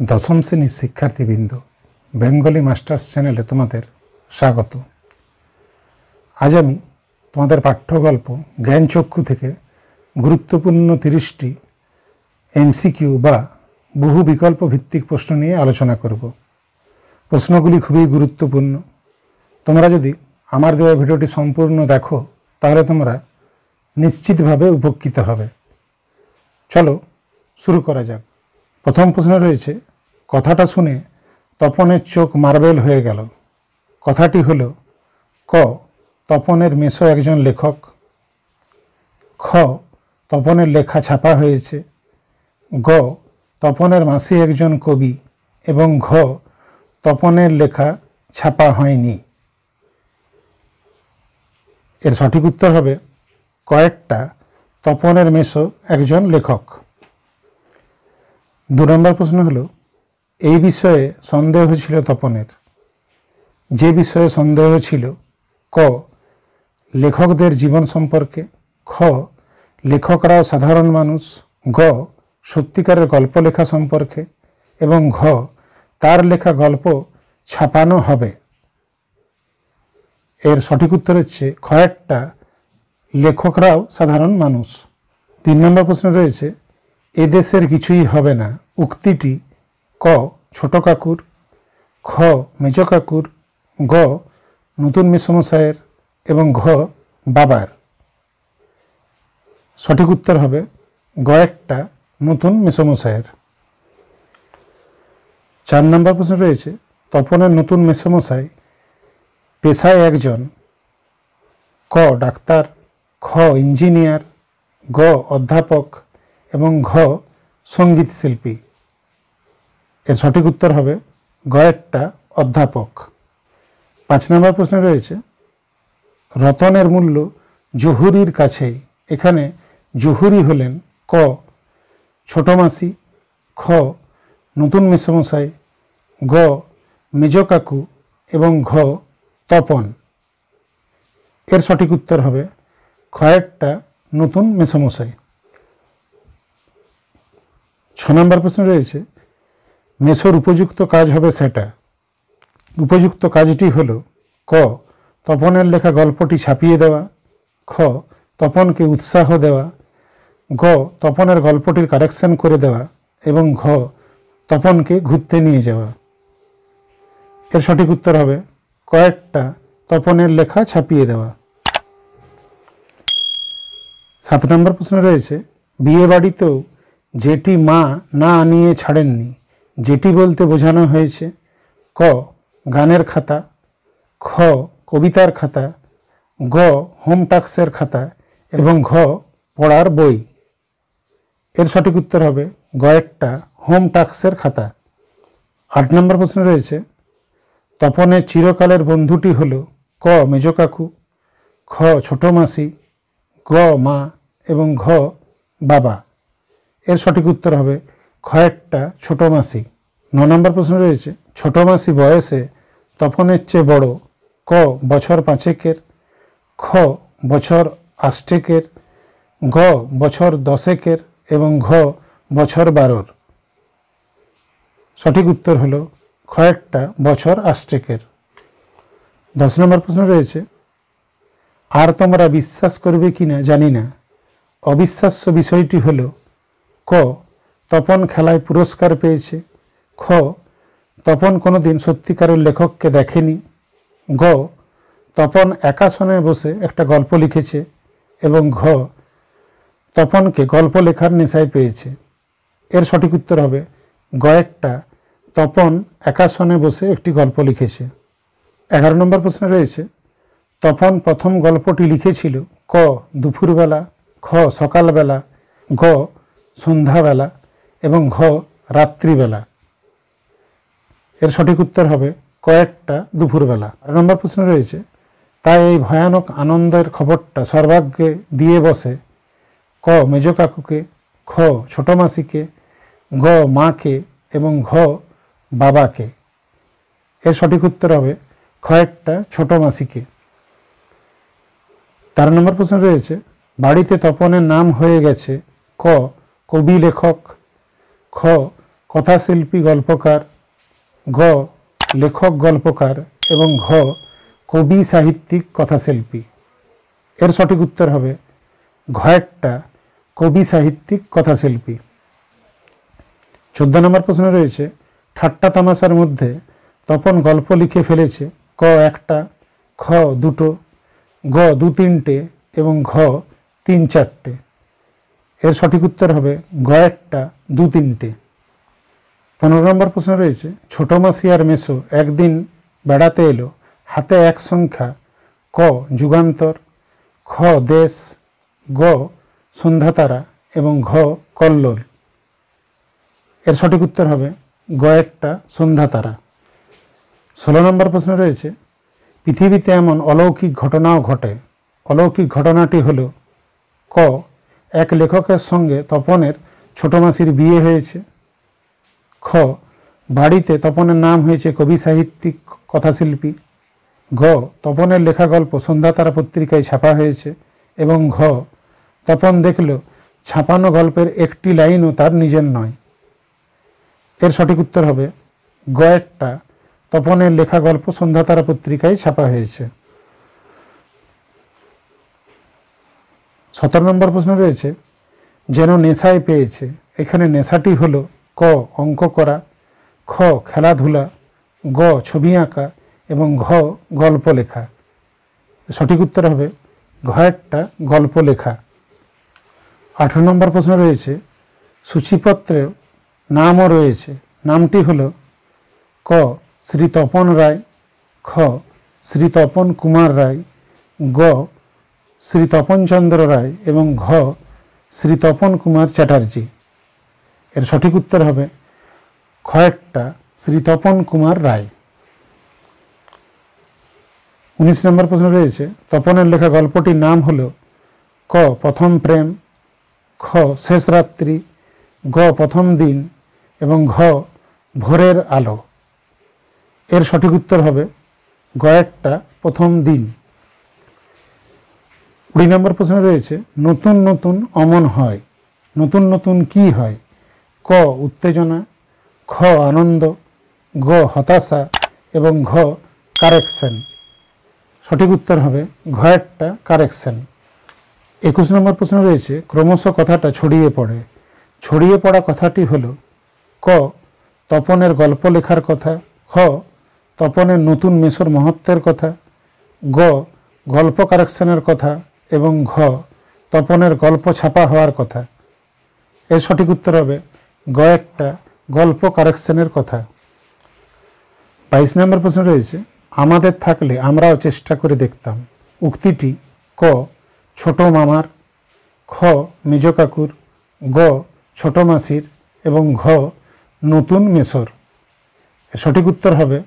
দশম শ্রেণীর শিক্ষার্থীবৃন্দ, বেঙ্গলি মাস্টার্স চ্যানেলে তোমাদের স্বাগত। আজ আমি তোমাদের পাঠ্যগল্প জ্ঞানচক্ষু থেকে গুরুত্বপূর্ণ 30টি এমসিকিউ বা বহু বিকল্প ভিত্তিক প্রশ্ন নিয়ে আলোচনা করব। প্রশ্নগুলি খুবই গুরুত্বপূর্ণ। তোমরা যদি আমার দেওয়া ভিডিওটি সম্পূর্ণ দেখো তাহলে তোমরা নিশ্চিতভাবে উপকৃত হবে। চলো শুরু করা যাক। প্রথম প্রশ্ন রয়েছে, কথাটা শুনে তপনের চোখ মার্বেল হয়ে গেল। কথাটি হলো ক, তপনের মেসো একজন লেখক, খ, তপনের লেখা ছাপা হয়েছে, গ, তপনের মাসি একজন কবি, এবং ঘ, তপনের লেখা ছাপা হয়নি। এর সঠিক উত্তর হবে কয়েকটা, তপনের মেসো একজন লেখক। 2 নম্বর প্রশ্ন হলো, এই বিষয়ে সন্দেহ ছিল তপনের। যে বিষয়ে সন্দেহ ছিল, ক, লেখকদের জীবন সম্পর্কে, খ, লেখকরাও সাধারণ মানুষ, গ, সত্যিকারের গল্প লেখা সম্পর্কে, এবং ঘ, তার লেখা গল্প ছাপানো হবে। এর সঠিক উত্তর হচ্ছে কয়েকটা, লেখকরাও সাধারণ মানুষ। 3 নম্বর প্রশ্ন রয়েছে, এদেশের কিছুই হবে না উক্তিটি ক, ছোট কাকুর, খ, মেজ কাকুর, গ, নতুন মেসমশাইয়ের, এবং ঘ, বাবার। সঠিক উত্তর হবে গ একটা, নতুন মেসমশাইয়ের। 4 নম্বর প্রশ্ন রয়েছে, তপনের নতুন মেসমশাই পেশায় একজন ক, ডাক্তার, খ, ইঞ্জিনিয়ার, গ, অধ্যাপক, এবং ঘ, সঙ্গীত শিল্পী। এর সঠিক উত্তর হবে গ একটা, অধ্যাপক। 5 নম্বর প্রশ্ন রয়েছে, রতনের মূল্য জহুরির কাছেই। এখানে জহুরি হলেন ক, ছোট মাসি, খ, নতুন মেসমশাই, গ, মেজ কাকু, এবং ঘ, তপন। এর সঠিক উত্তর হবে কয়েকটা, নতুন মেসমশাই। 6 নম্বর প্রশ্ন রয়েছে, মেসোর উপযুক্ত কাজ হবে সেটা। উপযুক্ত কাজটি হল ক, তপনের লেখা গল্পটি ছাপিয়ে দেওয়া, খ, তপনকে উৎসাহ দেওয়া, গ, তপনের গল্পটির কারেকশন করে দেওয়া, এবং ঘ, তপনকে ঘুরতে নিয়ে যাওয়া। এর সঠিক উত্তর হবে কয়েকটা, তপনের লেখা ছাপিয়ে দেওয়া। 7 নম্বর প্রশ্ন রয়েছে, বিয়ে বাড়িতেও যেটি মা না আনিয়ে ছাড়েননি, যেটি বলতে বোঝানো হয়েছে ক, গানের খাতা, খ, কবিতার খাতা, গ, হোম টাস্কের খাতা, এবং ঘ, পড়ার বই। এর সঠিক উত্তর হবে গ একটা, হোম টাস্কের খাতা। 8 নম্বর প্রশ্ন রয়েছে, তপনের চিরকালের বন্ধুটি হল ক, মেজ কাকু, খ, ছোট মাসি, গ, মা, এবং ঘ, বাবা। এর সঠিক উত্তর হবে খ একটা, ছোট মাসি। 9 নম্বর প্রশ্ন রয়েছে, ছোট মাসি বয়সে তপনের চেয়ে বড় ক, বছর 5 খ, বছর 8, গ, বছর 10, এবং ঘ, বছর 12। সঠিক উত্তর হলো খ একটা, বছর 8। 10 নম্বর প্রশ্ন রয়েছে, আর তোমরা বিশ্বাস করবে কিনা জানি না, অবিশ্বাস্য বিষয়টি হলো ক, তপন খেলায় পুরস্কার পেয়েছে, খ, তপন কোনোদিন সত্যিকারের লেখককে দেখেনি, গ, তপন একাসনে বসে একটা গল্প লিখেছে, এবং ঘ, তপনকে গল্প লেখার নেশায় পেয়েছে। এর সঠিক উত্তর হবে গ একটা, তপন একাসনে বসে একটি গল্প লিখেছে। 11 নম্বর প্রশ্ন রয়েছে, তপন প্রথম গল্পটি লিখেছিল ক, দুপুরবেলা, খ, সকালবেলা, গ, সন্ধ্যাবেলা, এবং ঘ, রাত্রিবেলা। এর সঠিক উত্তর হবে কয়েকটা, দুপুরবেলা। 12 নম্বর প্রশ্ন রয়েছে, তাই এই ভয়ানক আনন্দের খবরটা সর্বাগ্রে দিয়ে বসে ক, মেজ কাকুকে, খ, ছোট মাসিকে, গ, মাকে, এবং ঘ, বাবাকে। এর সঠিক উত্তর হবে খ একটা, ছোট মাসিকে। 13 নম্বর প্রশ্ন রয়েছে, বাড়িতে তপনের নাম হয়ে গেছে ক, কবি লেখক, খ, কথাশিল্পী গল্পকার, গ লেখক গল্পকার এবং ঘ কবি সাহিত্যিক কথাশিল্পী। এর সঠিক উত্তর হবে ঘ একটা কবি সাহিত্যিক কথাশিল্পী। 14 নম্বর প্রশ্ন রয়েছে, ঠাট্টা তামাশার মধ্যে তপন গল্প লিখে ফেলেছে ক একটা, খ দুটো, গ দু তিনটে এবং ঘ তিন চারটে। এর সঠিক উত্তর হবে গ একটা দু তিনটে। 15 নম্বর প্রশ্ন রয়েছে, ছোট মাসি আর মেসো একদিন বেড়াতে এলো, হাতে এক সংখ্যা, ক যুগান্তর, খ দেশ, গ সন্ধ্যাতারা এবং ঘ কল্লোল। এর সঠিক উত্তর হবে গ একটা সন্ধ্যাতারা। 16 নম্বর প্রশ্ন রয়েছে, পৃথিবীতে এমন অলৌকিক ঘটনাও ঘটে, অলৌকিক ঘটনাটি হল ক এক লেখকের সঙ্গে তপনের ছোট মাসির বিয়ে হয়েছে, খ বাড়িতে তপনের নাম হয়েছে কবি সাহিত্যিক কথাশিল্পী, ঘ তপনের লেখা গল্প সন্ধ্যাতারা পত্রিকায় ছাপা হয়েছে এবং ঘ তপন দেখল ছাপানো গল্পের একটি লাইনও তার নিজের নয়। এর সঠিক উত্তর হবে গ একটা তপনের লেখা গল্প সন্ধ্যাতারা পত্রিকায় ছাপা হয়েছে। 17 নম্বর প্রশ্ন রয়েছে, যেন নেশায় পেয়েছে, এখানে নেশাটি হলো ক অঙ্ক করা, খ খেলাধুলা, গ ছবি আঁকা এবং ঘ গল্প লেখা। সঠিক উত্তর হবে ঘ একটা গল্প লেখা। 18 নম্বর প্রশ্ন রয়েছে, সূচিপত্রে নামও রয়েছে, নামটি হলো ক শ্রী তপন রায়, খ শ্রী তপন কুমার রায়, গ শ্রী তপনচন্দ্র রায় এবং ঘ শ্রী তপন কুমার চ্যাটার্জি। এর সঠিক উত্তর হবে খ একটা শ্রী তপন কুমার রায়। 19 নম্বর প্রশ্ন রয়েছে, তপনের লেখা গল্পটির নাম হলো ক প্রথম প্রেম, খ শেষ রাত্রি, গ প্রথম দিন এবং ঘ ভোরের আলো। এর সঠিক উত্তর হবে গ একটা প্রথম দিন। 20 নম্বর প্রশ্ন রয়েছে, নতুন নতুন অমন হয়, নতুন নতুন কি হয়, ক উত্তেজনা, খ আনন্দ, গ হতাশা এবং ঘ কারেকশন। সঠিক উত্তর হবে ঘ একটা কারেকশন। 21 নম্বর প্রশ্ন রয়েছে, ক্রমশ কথাটা ছড়িয়ে পড়ে, ছড়িয়ে পড়া কথাটি হলো ক তপনের গল্প লেখার কথা, খ তপনের নতুন মেসোর মহত্বের কথা, গ গল্প কারেকশনের কথা এবং ঘ তপনের গল্প ছাপা হওয়ার কথা। এর সঠিক উত্তর হবে গ একটা গল্প কারেকশনের কথা। 22 নম্বর প্রশ্ন রয়েছে, আমাদের থাকলে আমরাও চেষ্টা করে দেখতাম, উক্তিটি ক ছোট মামার, খ মেজ কাকুর, গ ছোট মাসির এবং ঘ নতুন মেসোর। সঠিক উত্তর হবে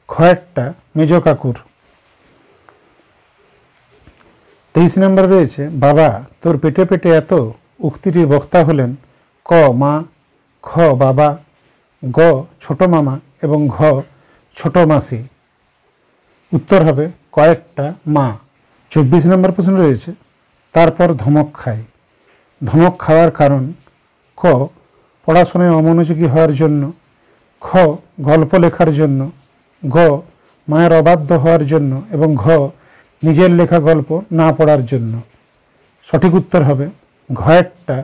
খ একটা মেজ কাকুর। 23 নম্বর রয়েছে, বাবা তোর পেটে পেটে এত, উক্তিটির বক্তা হলেন ক মা, খ বাবা, গ ছোট মামা এবং ঘ ছোট মাসি। উত্তর হবে কয়েকটা মা। 24 নম্বর প্রশ্ন রয়েছে, তারপর ধমক খায়, ধমক খাওয়ার কারণ ক পড়াশোনায় অমনোযোগী হওয়ার জন্য, খ গল্প লেখার জন্য, গ মায়ের অবাধ্য হওয়ার জন্য এবং ঘ নিজের লেখা গল্প না পড়ার জন্য। সঠিক উত্তর হবে ঘ একটা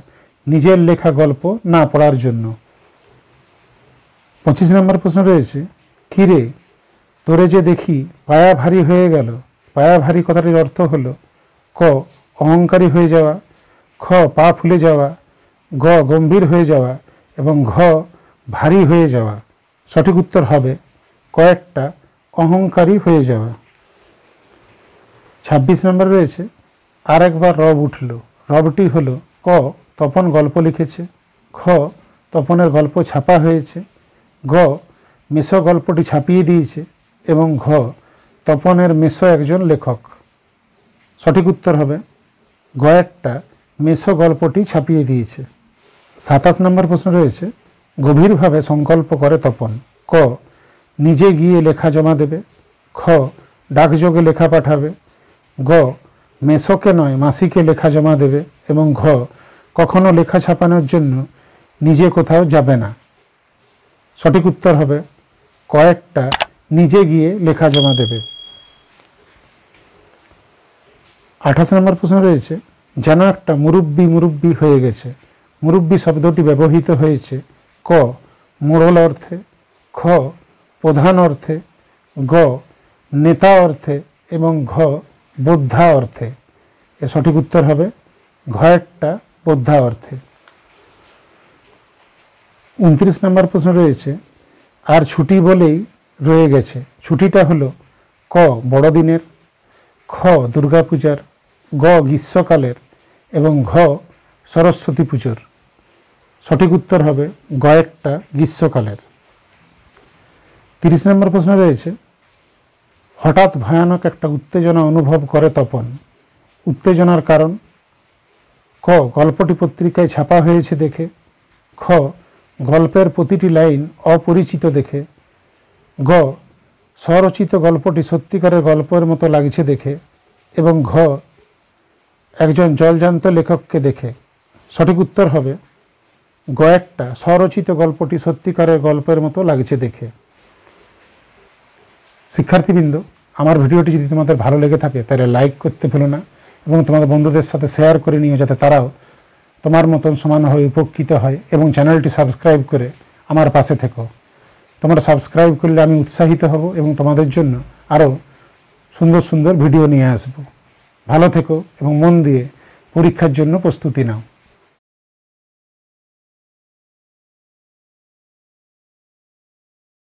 নিজের লেখা গল্প না পড়ার জন্য। 25 নম্বর প্রশ্ন রয়েছে, কিরে তোরে যে দেখি পায়া ভারী হয়ে গেল, পায়া ভারী কথাটির অর্থ হলো ক অহংকারী হয়ে যাওয়া, খ পা ফুলে যাওয়া, গ গম্ভীর হয়ে যাওয়া এবং ঘ ভারী হয়ে যাওয়া। সঠিক উত্তর হবে কয়েকটা অহংকারী হয়ে যাওয়া। 26 নম্বর রয়েছে, আর একবার রব উঠল, রবটি হলো ক তপন গল্প লিখেছে, খ তপনের গল্প ছাপা হয়েছে, গ মেসো গল্পটি ছাপিয়ে দিয়েছে এবং ঘ তপনের মেসো একজন লেখক। সঠিক উত্তর হবে গ একটা মেসো গল্পটি ছাপিয়ে দিয়েছে। 27 নম্বর প্রশ্ন রয়েছে, গভীরভাবে সংকল্প করে তপন ক নিজে গিয়ে লেখা জমা দেবে, খ ডাকযোগে লেখা পাঠাবে, গ মেসোকে নয় মাসিকে লেখা জমা দেবে এবং ঘ কখনো লেখা ছাপানোর জন্য নিজে কোথাও যাবে না। সঠিক উত্তর হবে কয়েকটা নিজে গিয়ে লেখা জমা দেবে। 28 নম্বর প্রশ্ন রয়েছে, যেন একটা মুরব্বি হয়ে গেছে। মুরব্বি শব্দটি ব্যবহৃত হয়েছে ক মোড়ল অর্থে, খ প্রধান অর্থে, গ নেতা অর্থে এবং ঘ বোদ্ধা অর্থে। এর সঠিক উত্তর হবে ঘয়েরটা বোদ্ধা অর্থে। 29 নম্বর প্রশ্ন রয়েছে, আর ছুটি বলেই রয়ে গেছে। ছুটিটা হলো ক বড়দিনের, খ দুর্গাপূজার, গ গ্রীষ্মকালের এবং ঘ সরস্বতী পুজোর। সঠিক উত্তর হবে গয়েরটা গ্রীষ্মকালের। 30 নম্বর প্রশ্ন রয়েছে, হঠাৎ ভয়ানক একটা উত্তেজনা অনুভব করে তপন। উত্তেজনার কারণ ক গল্পটি পত্রিকায় ছাপা হয়েছে দেখে, খ গল্পের প্রতিটি লাইন অপরিচিত দেখে, গ স্বরচিত গল্পটি সত্যিকারের গল্পের মতো লাগছে দেখে এবং ঘ একজন জলজান্ত লেখককে দেখে। সঠিক উত্তর হবে গয়েরটা স্বরচিত গল্পটি সত্যিকারের গল্পের মতো লাগছে দেখে। শিক্ষার্থীবৃন্দ, আমার ভিডিওটি যদি তোমাদের ভালো লেগে থাকে তাহলে লাইক করতে ভুলো না এবং তোমাদের বন্ধুদের সাথে শেয়ার করে নিও, যাতে তারাও তোমার মতন সমানভাবে উপকৃত হয়, এবং চ্যানেলটি সাবস্ক্রাইব করে আমার পাশে থেকো। তোমরা সাবস্ক্রাইব করলে আমি উৎসাহিত হব এবং তোমাদের জন্য আরও সুন্দর সুন্দর ভিডিও নিয়ে আসব। ভালো থেকো এবং মন দিয়ে পরীক্ষার জন্য প্রস্তুতি নাও।